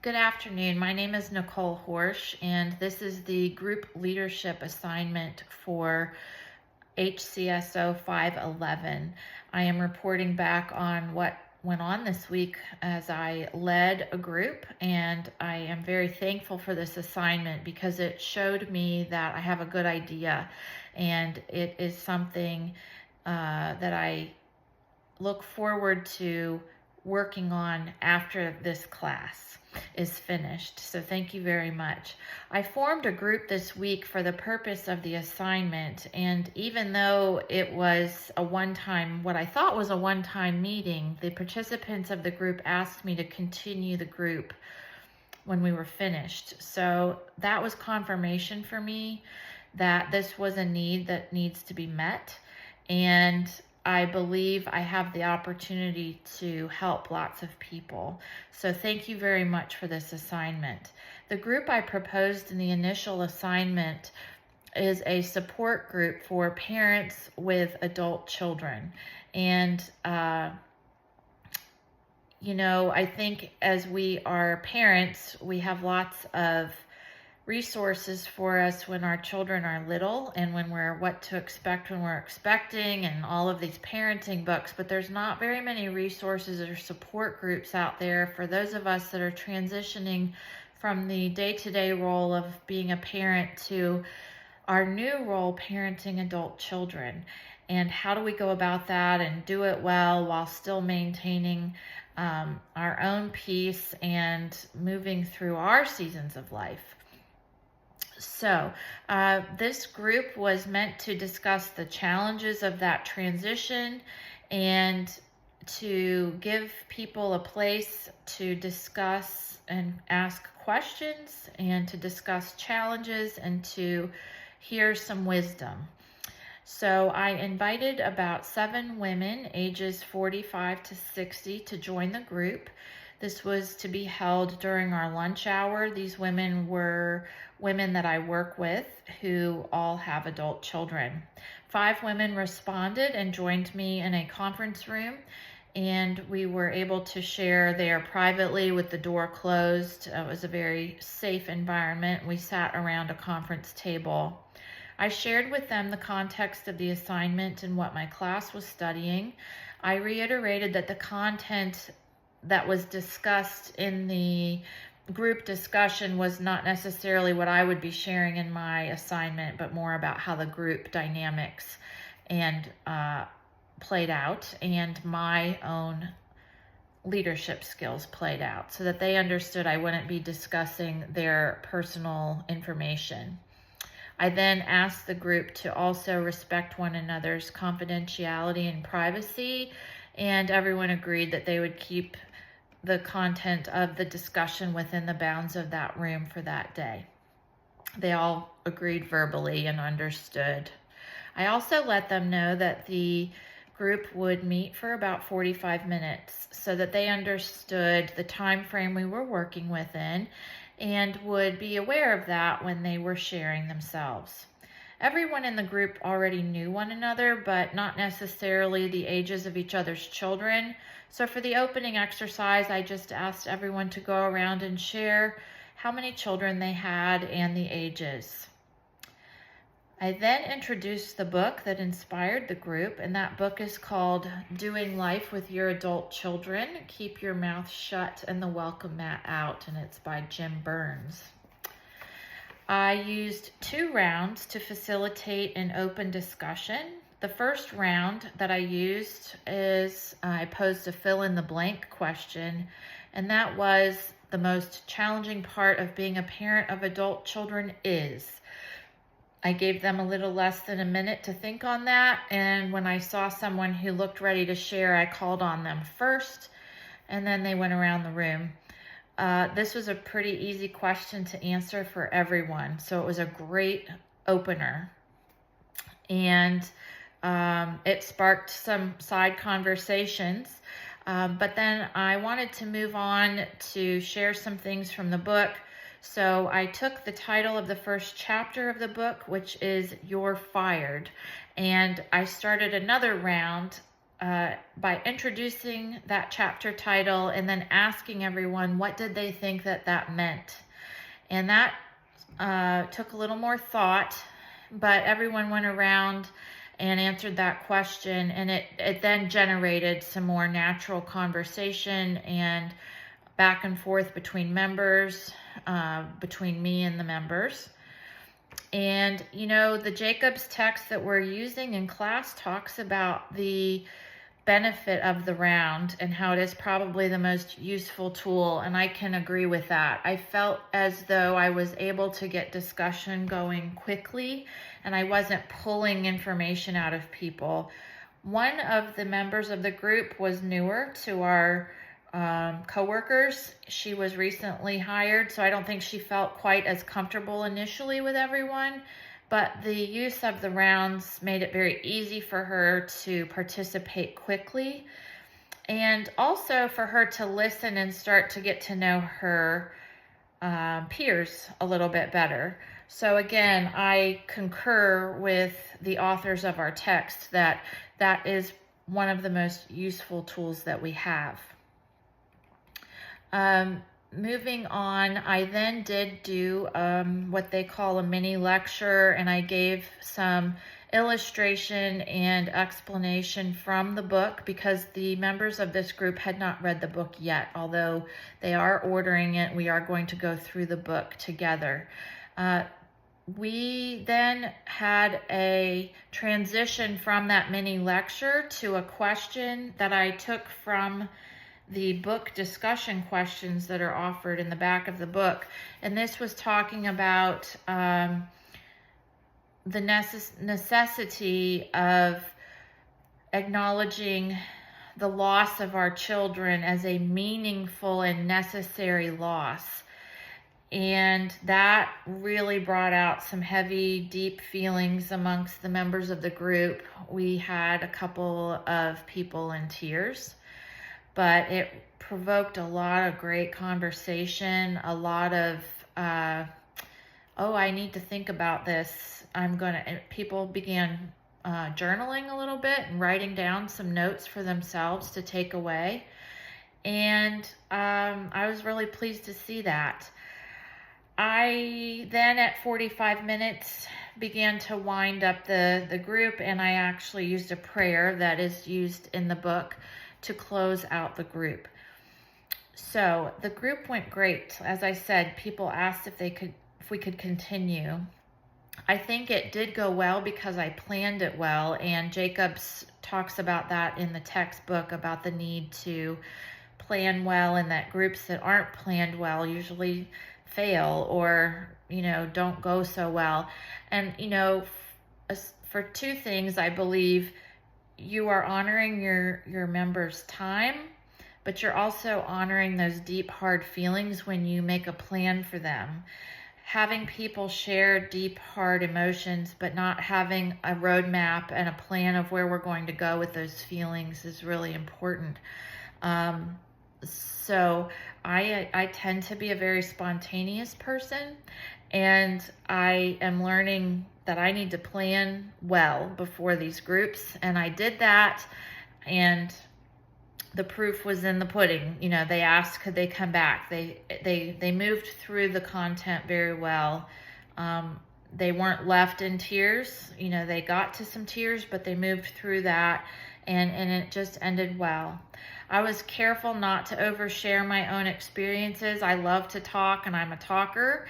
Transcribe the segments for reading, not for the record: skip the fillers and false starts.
Good afternoon. My name is Nicole Horsch, and this is the group leadership assignment for HCSO 511. I am reporting back on what went on this week as I led a group, and I am very thankful for this assignment because it showed me that I have a good idea, and it is something that I look forward to working on after this class is finished. So thank you very much. I formed a group this week for the purpose of the assignment, and even though it was a one-time, what I thought was a one-time meeting, the participants of the group asked me to continue the group when we were finished. So that was confirmation for me that this was a need that needs to be met, and I believe I have the opportunity to help lots of people. So thank you very much for this assignment. The group I proposed in the initial assignment is a support group for parents with adult children. And, I think as we are parents, we have lots of resources for us when our children are little and when we're what to expect when we're expecting and all of these parenting books, but there's not very many resources or support groups out there for those of us that are transitioning from the day-to-day role of being a parent to our new role parenting adult children. And how do we go about that and do it well while still maintaining our own peace and moving through our seasons of life? So this group was meant to discuss the challenges of that transition and to give people a place to discuss and ask questions and to discuss challenges and to hear some wisdom. So I invited about 7 women ages 45 to 60 to join the group. This was to be held during our lunch hour. These women were women that I work with who all have adult children. 5 women responded and joined me in a conference room, and we were able to share there privately with the door closed. It was a very safe environment. We sat around a conference table. I shared with them the context of the assignment and what my class was studying. I reiterated that the content that was discussed in the group discussion was not necessarily what I would be sharing in my assignment, but more about how the group dynamics and played out and my own leadership skills played out, so that they understood I wouldn't be discussing their personal information. I then asked the group to also respect one another's confidentiality and privacy, and everyone agreed that they would keep the content of the discussion within the bounds of that room for that day. They all agreed verbally and understood. I also let them know that the group would meet for about 45 minutes so that they understood the time frame we were working within and would be aware of that when they were sharing themselves. Everyone in the group already knew one another, but not necessarily the ages of each other's children. So for the opening exercise, I just asked everyone to go around and share how many children they had and the ages. I then introduced the book that inspired the group, and that book is called Doing Life with Your Adult Children, Keep Your Mouth Shut and the Welcome Mat Out, and it's by Jim Burns. I used 2 rounds to facilitate an open discussion. The first round that I used is I posed a fill-in-the-blank question, and that was the most challenging part of being a parent of adult children is. I gave them a little less than a minute to think on that, and when I saw someone who looked ready to share, I called on them first, and then they went around the room. This was a pretty easy question to answer for everyone, so it was a great opener. And it sparked some side conversations, but then I wanted to move on to share some things from the book. So I took the title of the first chapter of the book, which is You're Fired, and I started another round by introducing that chapter title and then asking everyone what did they think that meant. And that took a little more thought, but everyone went around and answered that question, and it then generated some more natural conversation and back and forth between members, between me and the members. And, the Jacobs text that we're using in class talks about the benefit of the round and how it is probably the most useful tool, and I can agree with that. I felt as though I was able to get discussion going quickly and I wasn't pulling information out of people. One of the members of the group was newer to our coworkers. She was recently hired, so I don't think she felt quite as comfortable initially with everyone. But the use of the rounds made it very easy for her to participate quickly, and also for her to listen and start to get to know her peers a little bit better. So again, I concur with the authors of our text that is one of the most useful tools that we have. Moving on, I then did do what they call a mini lecture, and I gave some illustration and explanation from the book because the members of this group had not read the book yet. Although they are ordering it, we are going to go through the book together. We then had a transition from that mini lecture to a question that I took from the book discussion questions that are offered in the back of the book. And this was talking about the necessity of acknowledging the loss of our children as a meaningful and necessary loss. And that really brought out some heavy, deep feelings amongst the members of the group. We had a couple of people in tears, but it provoked a lot of great conversation, a lot of, I need to think about this. People began journaling a little bit and writing down some notes for themselves to take away. And I was really pleased to see that. I then at 45 minutes began to wind up the group, and I actually used a prayer that is used in the book to close out the group. So the group went great. As I said, people asked if we could continue. I think it did go well because I planned it well, and Jacobs talks about that in the textbook about the need to plan well, and that groups that aren't planned well usually fail or don't go so well. And for two things, I believe you are honoring your members' time, but you're also honoring those deep, hard feelings when you make a plan for them. Having people share deep, hard emotions, but not having a roadmap and a plan of where we're going to go with those feelings is really important. So I tend to be a very spontaneous person, and I am learning that I need to plan well before these groups, and I did that, and the proof was in the pudding. They asked could they come back. They moved through the content very well. They weren't left in tears. They got to some tears, but they moved through that, and it just ended well. I was careful not to overshare my own experiences. I love to talk, and I'm a talker.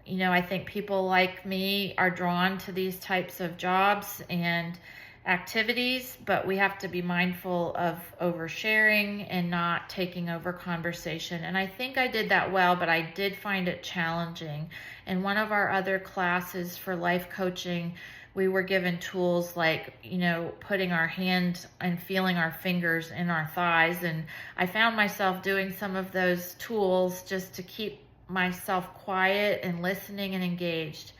I think people like me are drawn to these types of jobs and activities, but we have to be mindful of oversharing and not taking over conversation. And I think I did that well, but I did find it challenging. In one of our other classes for life coaching, we were given tools like, putting our hand and feeling our fingers in our thighs. And I found myself doing some of those tools just to keep myself quiet and listening and engaged.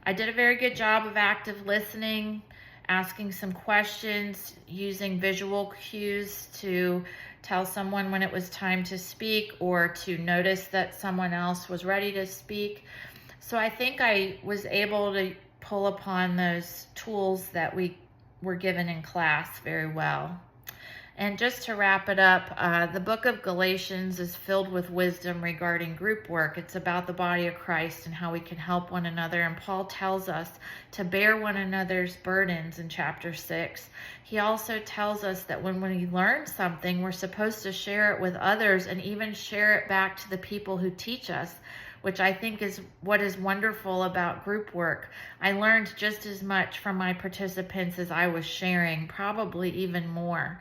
I did a very good job of active listening, asking some questions, using visual cues to tell someone when it was time to speak or to notice that someone else was ready to speak. So I think I was able to pull upon those tools that we were given in class very well. And just to wrap it up, the book of Galatians is filled with wisdom regarding group work. It's about the body of Christ and how we can help one another. And Paul tells us to bear one another's burdens in chapter 6. He also tells us that when we learn something, we're supposed to share it with others and even share it back to the people who teach us, which I think is what is wonderful about group work. I learned just as much from my participants as I was sharing, probably even more.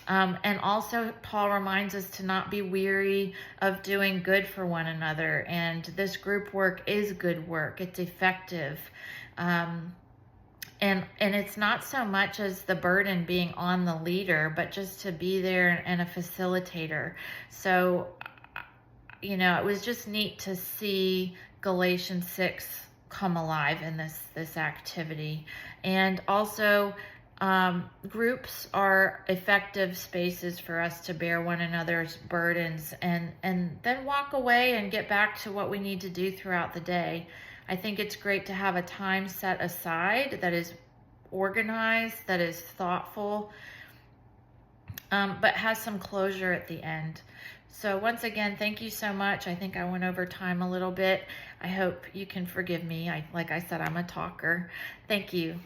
And also, Paul reminds us to not be weary of doing good for one another. And this group work is good work. It's effective. And it's not so much as the burden being on the leader, but just to be there and a facilitator. So, it was just neat to see Galatians 6 come alive in this activity. And also, groups are effective spaces for us to bear one another's burdens and then walk away and get back to what we need to do throughout the day. I think it's great to have a time set aside that is organized, that is thoughtful, but has some closure at the end. So once again, thank you so much. I think I went over time a little bit. I hope you can forgive me. Like I said, I'm a talker. Thank you.